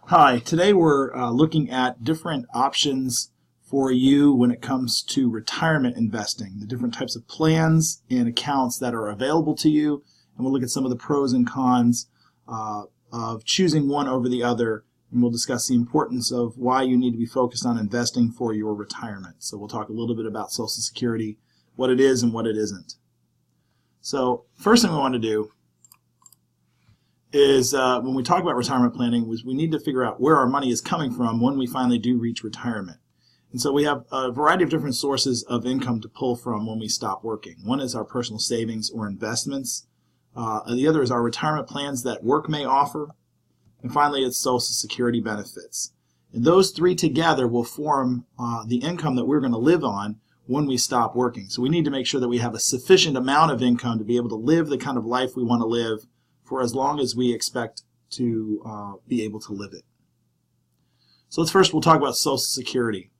Hi, today we're looking at different options for you when it comes to retirement investing, the different types of plans and accounts that are available to you, and we'll look at some of the pros and cons of choosing one over the other, and we'll discuss the importance of why you need to be focused on investing for your retirement. So we'll talk a little bit about Social Security, what it is and what it isn't. So first thing we want to do is when we talk about retirement planning, we need to figure out where our money is coming from when we finally do reach retirement. And so we have a variety of different sources of income to pull from when we stop working. One is our personal savings or investments. The other is our retirement plans that work may offer. And finally, it's Social Security benefits. And those three together will form the income that we're going to live on when we stop working. So we need to make sure that we have a sufficient amount of income to be able to live the kind of life we want to live for as long as we expect to be able to live it. So we'll talk about Social Security.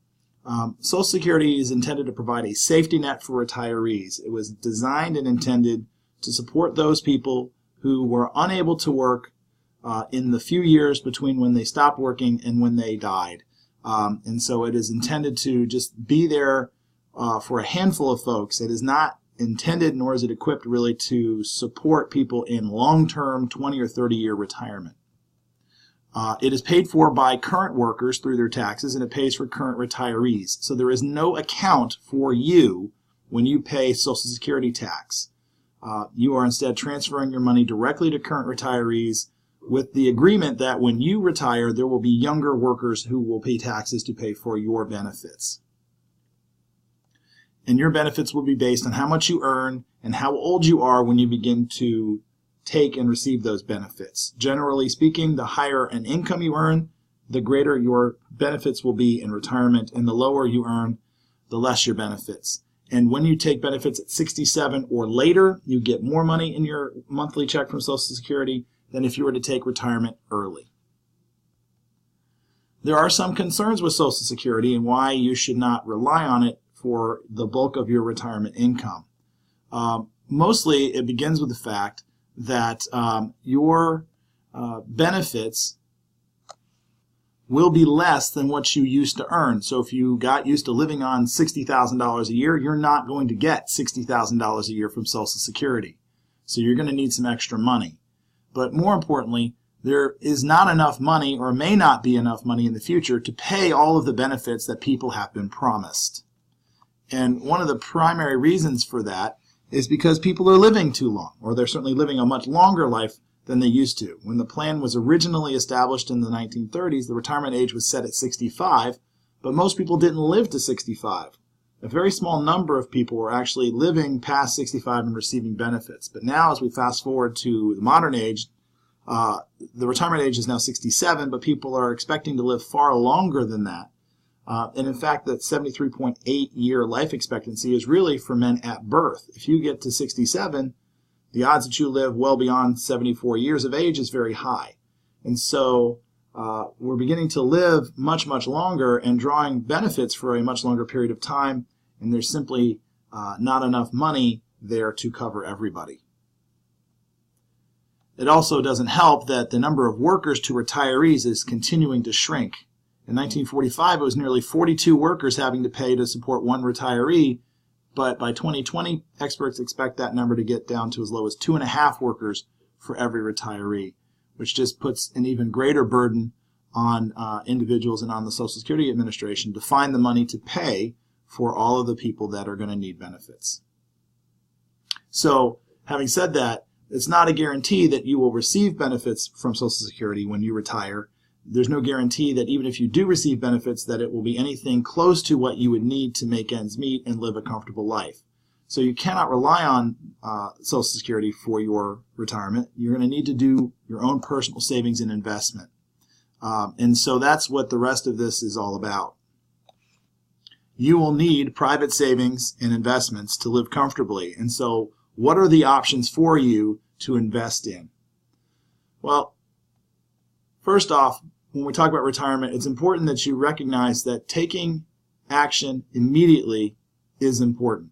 Social Security is intended to provide a safety net for retirees. It was designed and intended to support those people who were unable to work in the few years between when they stopped working and when they died. And so it is intended to just be there for a handful of folks. It is not intended, nor is it equipped really to support people in long-term 20 or 30-year retirement. It is paid for by current workers through their taxes, and it pays for current retirees. So there is no account for you when you pay Social Security tax. You are instead transferring your money directly to current retirees with the agreement that when you retire, there will be younger workers who will pay taxes to pay for your benefits. And your benefits will be based on how much you earn and how old you are when you begin to take and receive those benefits. Generally speaking, the higher an income you earn, the greater your benefits will be in retirement, and the lower you earn, the less your benefits. And when you take benefits at 67 or later, you get more money in your monthly check from Social Security than if you were to take retirement early. There are some concerns with Social Security and why you should not rely on it for the bulk of your retirement income. Mostly it begins with the fact that your benefits will be less than what you used to earn. So if you got used to living on $60,000 a year, you're not going to get $60,000 a year from Social Security. So you're going to need some extra money. But more importantly, there is not enough money, or may not be enough money in the future, to pay all of the benefits that people have been promised. And one of the primary reasons for that is because people are living too long, or they're certainly living a much longer life than they used to. When the plan was originally established in the 1930s, the retirement age was set at 65, but most people didn't live to 65. A very small number of people were actually living past 65 and receiving benefits. But now, as we fast forward to the modern age, the retirement age is now 67, but people are expecting to live far longer than that. And in fact, that 73.8-year life expectancy is really for men at birth. If you get to 67, the odds that you live well beyond 74 years of age is very high. And so we're beginning to live much, much longer and drawing benefits for a much longer period of time, and there's simply not enough money there to cover everybody. It also doesn't help that the number of workers to retirees is continuing to shrink. In 1945, it was nearly 42 workers having to pay to support one retiree, but by 2020, experts expect that number to get down to as low as 2.5 workers for every retiree, which just puts an even greater burden on individuals and on the Social Security Administration to find the money to pay for all of the people that are going to need benefits. So, having said that, it's not a guarantee that you will receive benefits from Social Security when you retire. There's no guarantee that even if you do receive benefits that it will be anything close to what you would need to make ends meet and live a comfortable life. So you cannot rely on Social Security for your retirement. You're going to need to do your own personal savings and investment. And so that's what the rest of this is all about. You will need private savings and investments to live comfortably. And so what are the options for you to invest in? Well, first off, when we talk about retirement, it's important that you recognize that taking action immediately is important.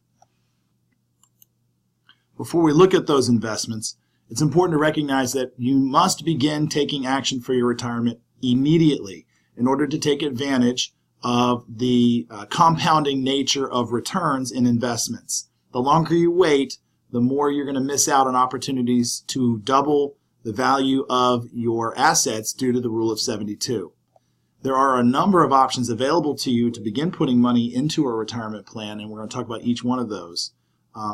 Before we look at those investments, it's important to recognize that you must begin taking action for your retirement immediately in order to take advantage of the compounding nature of returns in investments. The longer you wait, the more you're going to miss out on opportunities to double the value of your assets due to the rule of 72. There are a number of options available to you to begin putting money into a retirement plan, and we're going to talk about each one of those.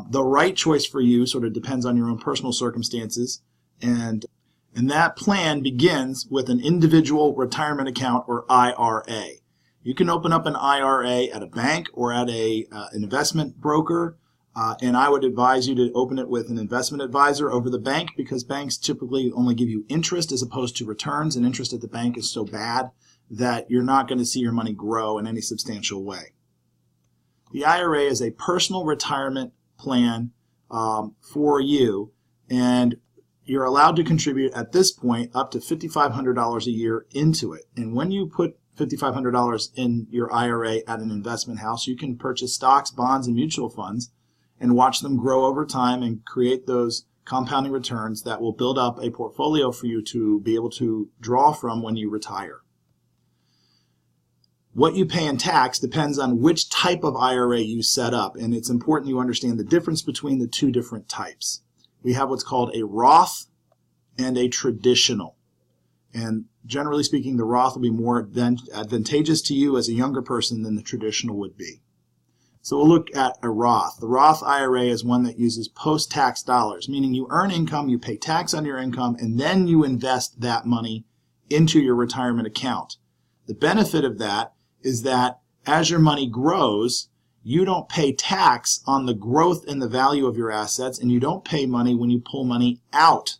The right choice for you sort of depends on your own personal circumstances, and that plan begins with an individual retirement account, or IRA. You can open up an IRA at a bank or at an investment broker, and I would advise you to open it with an investment advisor over the bank, because banks typically only give you interest as opposed to returns, and interest at the bank is so bad that you're not going to see your money grow in any substantial way. The IRA is a personal retirement plan for you, and you're allowed to contribute at this point up to $5,500 a year into it. And when you put $5,500 in your IRA at an investment house, you can purchase stocks, bonds, and mutual funds and watch them grow over time and create those compounding returns that will build up a portfolio for you to be able to draw from when you retire. What you pay in tax depends on which type of IRA you set up, and it's important you understand the difference between the two different types. We have what's called a Roth and a traditional. And generally speaking, the Roth will be more advantageous to you as a younger person than the traditional would be. So we'll look at a Roth. The Roth IRA is one that uses post-tax dollars, meaning you earn income, you pay tax on your income, and then you invest that money into your retirement account. The benefit of that is that as your money grows, you don't pay tax on the growth in the value of your assets, and you don't pay money when you pull money out.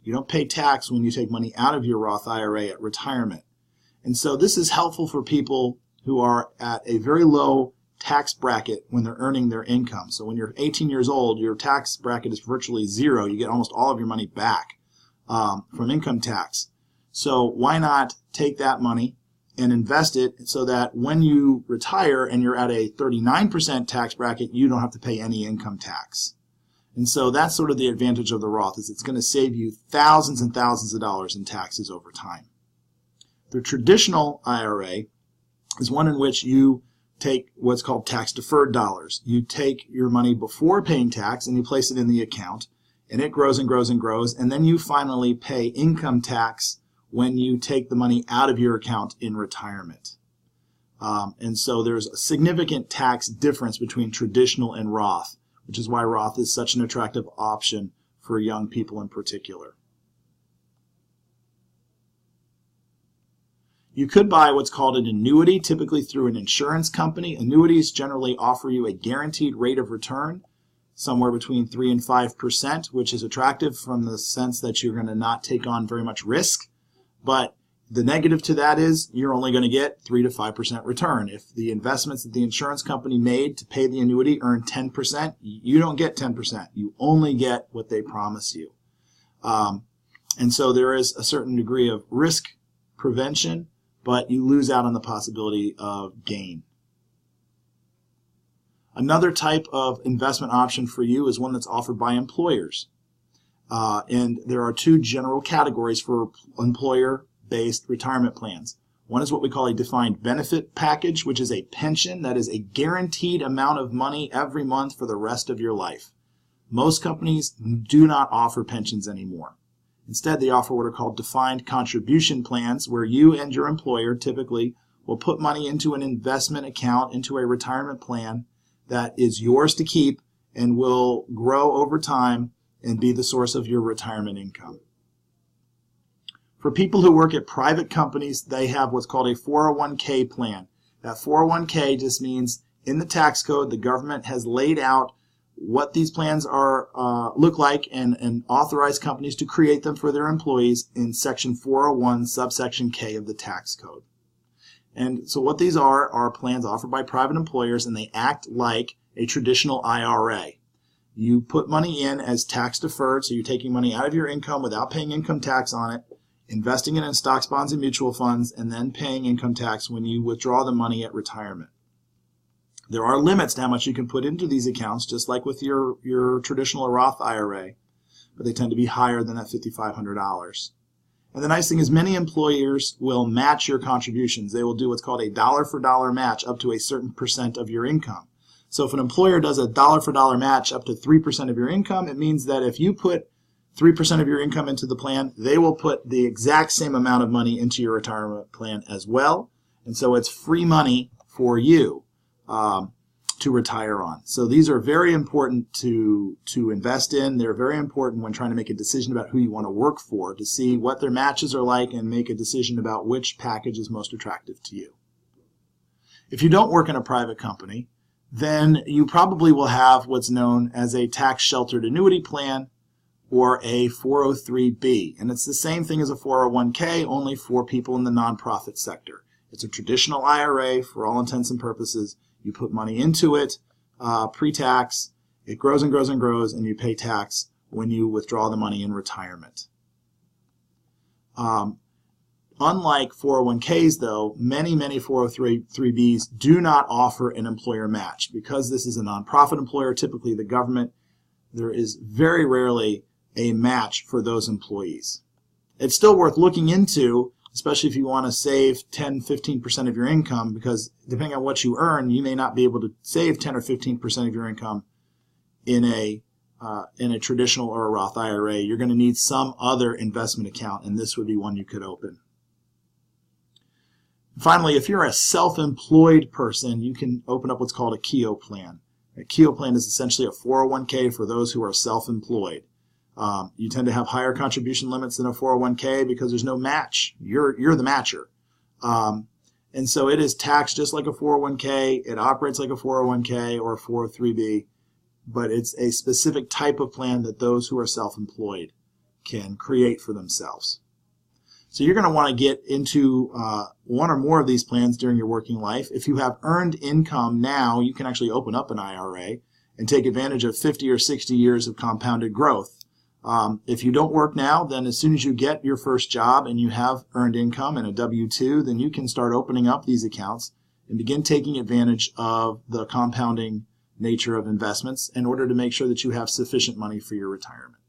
You don't pay tax when you take money out of your Roth IRA at retirement. And so this is helpful for people who are at a very low tax bracket when they're earning their income. So when you're 18 years old, your tax bracket is virtually zero. You get almost all of your money back from income tax. So why not take that money and invest it so that when you retire and you're at a 39% tax bracket, you don't have to pay any income tax. And so that's sort of the advantage of the Roth, is it's going to save you thousands and thousands of dollars in taxes over time. The traditional IRA is one in which you take what's called tax-deferred dollars. You take your money before paying tax and you place it in the account, and it grows and grows and grows, and then you finally pay income tax when you take the money out of your account in retirement. And so there's a significant tax difference between traditional and Roth, which is why Roth is such an attractive option for young people in particular. You could buy what's called an annuity, typically through an insurance company. Annuities generally offer you a guaranteed rate of return, somewhere between 3 and 5%, which is attractive from the sense that you're going to not take on very much risk. But the negative to that is you're only going to get 3 to 5% return. If the investments that the insurance company made to pay the annuity earn 10%, you don't get 10%. You only get what they promise you. And so there is a certain degree of risk prevention, but you lose out on the possibility of gain. Another type of investment option for you is one that's offered by employers. And there are two general categories for employer-based retirement plans. One is what we call a defined benefit package, which is a pension that is a guaranteed amount of money every month for the rest of your life. Most companies do not offer pensions anymore. Instead, they offer what are called defined contribution plans, where you and your employer typically will put money into an investment account, into a retirement plan that is yours to keep and will grow over time and be the source of your retirement income. For people who work at private companies, they have what's called a 401k plan. That 401k just means in the tax code, the government has laid out what these plans are look like and authorize companies to create them for their employees in Section 401, subsection K of the tax code. And so what these are plans offered by private employers, and they act like a traditional IRA. You put money in as tax deferred, so you're taking money out of your income without paying income tax on it, investing it in stocks, bonds, and mutual funds, and then paying income tax when you withdraw the money at retirement. There are limits to how much you can put into these accounts, just like with your traditional Roth IRA, but they tend to be higher than that $5,500. And the nice thing is many employers will match your contributions. They will do what's called a dollar for dollar match up to a certain percent of your income. So if an employer does a dollar for dollar match up to 3% of your income, it means that if you put 3% of your income into the plan, they will put the exact same amount of money into your retirement plan as well. And so it's free money for you to retire on. So these are very important to invest in. They're very important when trying to make a decision about who you want to work for, to see what their matches are like and make a decision about which package is most attractive to you. If you don't work in a private company, then you probably will have what's known as a tax-sheltered annuity plan or a 403B. And it's the same thing as a 401k, only for people in the nonprofit sector. It's a traditional IRA for all intents and purposes. You put money into it pre-tax, it grows and grows and grows, and you pay tax when you withdraw the money in retirement. Unlike 401ks, though, many 403Bs do not offer an employer match. Because this is a nonprofit employer, typically the government, there is very rarely a match for those employees. It's still worth looking into, especially if you want to save 10-15% of your income, because depending on what you earn, you may not be able to save 10 or 15% of your income in a traditional or a Roth IRA. You're going to need some other investment account, and this would be one you could open. Finally, if you're a self-employed person, you can open up what's called a Keogh Plan. A Keogh Plan is essentially a 401k for those who are self-employed. You tend to have higher contribution limits than a 401k because there's no match. You're the matcher. And so it is taxed just like a 401k. It operates like a 401k or a 403b, but it's a specific type of plan that those who are self-employed can create for themselves. So you're going to want to get into one or more of these plans during your working life. If you have earned income now, you can actually open up an IRA and take advantage of 50 or 60 years of compounded growth. If you don't work now, then as soon as you get your first job and you have earned income and a W-2, then you can start opening up these accounts and begin taking advantage of the compounding nature of investments in order to make sure that you have sufficient money for your retirement.